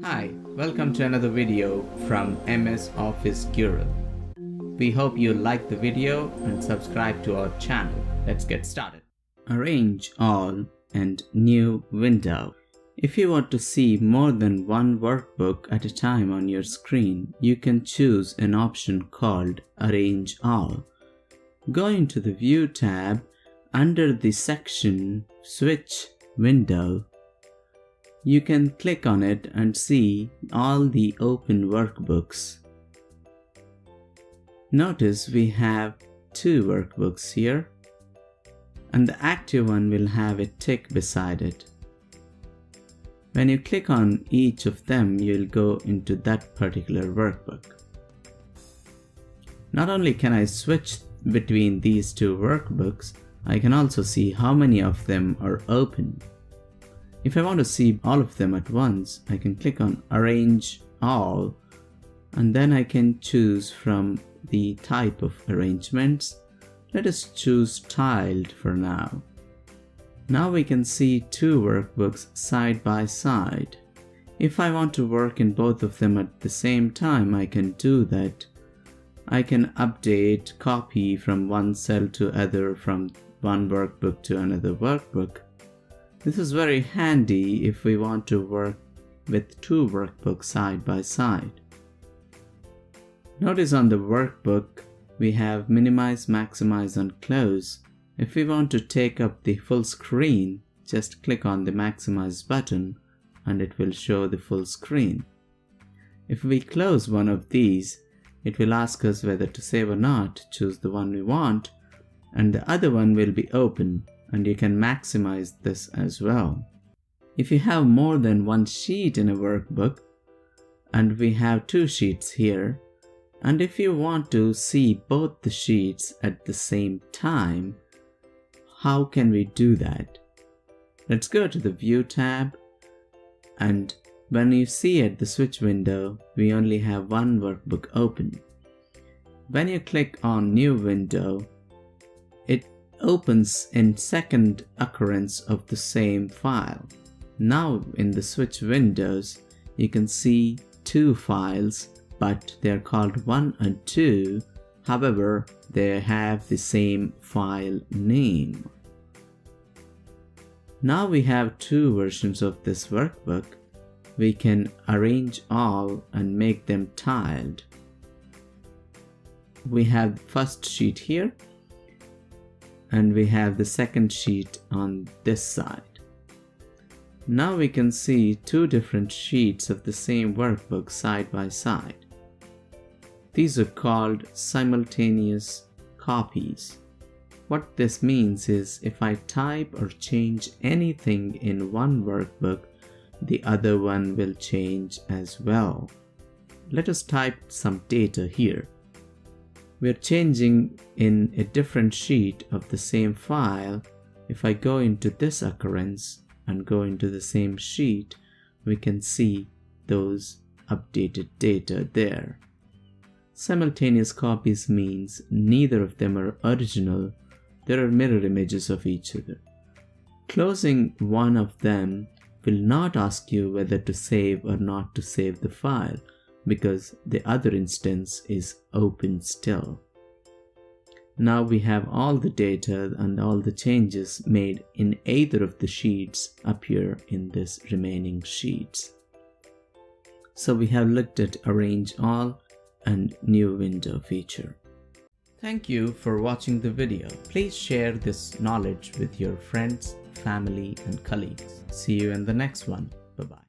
Hi, welcome to another video from MS Office Guru. We hope you like the video and subscribe to our channel. Let's get started. Arrange all and new window. If you want to see more than one workbook at a time on your screen, you can choose an option called Arrange All. Go into the View tab under the section Switch Window. You can click on it and see all the open workbooks. Notice we have two workbooks here, and the active one will have a tick beside it. When you click on each of them, you'll go into that particular workbook. Not only can I switch between these two workbooks, I can also see how many of them are open. If I want to see all of them at once, I can click on Arrange All, and then I can choose from the type of arrangements. Let us choose Tiled for now. Now we can see two workbooks side by side. If I want to work in both of them at the same time, I can do that. I can update, copy from one cell to other, from one workbook to another workbook. This is very handy if we want to work with two workbooks side by side. Notice on the workbook we have minimize, maximize and close. If we want to take up the full screen, just click on the maximize button and it will show the full screen. If we close one of these, it will ask us whether to save or not. Choose the one we want, and the other one will be open, and you can maximize this as well. If you have more than one sheet in a workbook, and we have two sheets here, and if you want to see both the sheets at the same time, how can we do that? Let's go to the View tab, and when you see at the switch window, we only have one workbook open. When you click on New Window, it opens in second occurrence of the same file. Now in the switch windows, you can see two files, but they're called 1 and 2. However, they have the same file name. Now we have two versions of this workbook. We can arrange all and make them tiled. We have the first sheet here, and we have the second sheet on this side. Now we can see two different sheets of the same workbook side by side. These are called simultaneous copies. What this means is if I type or change anything in one workbook, the other one will change as well. Let us type some data here. We're changing in a different sheet of the same file. If I go into this occurrence and go into the same sheet, we can see those updated data there. Simultaneous copies means neither of them are original. There are mirror images of each other. Closing one of them will not ask you whether to save or not to save the file, because the other instance is open still. Now we have all the data and all the changes made in either of the sheets appear in this remaining sheets. So we have looked at Arrange All and New Window feature. Thank you for watching the video. Please share this knowledge with your friends, family and colleagues. See you in the next one. Bye-bye.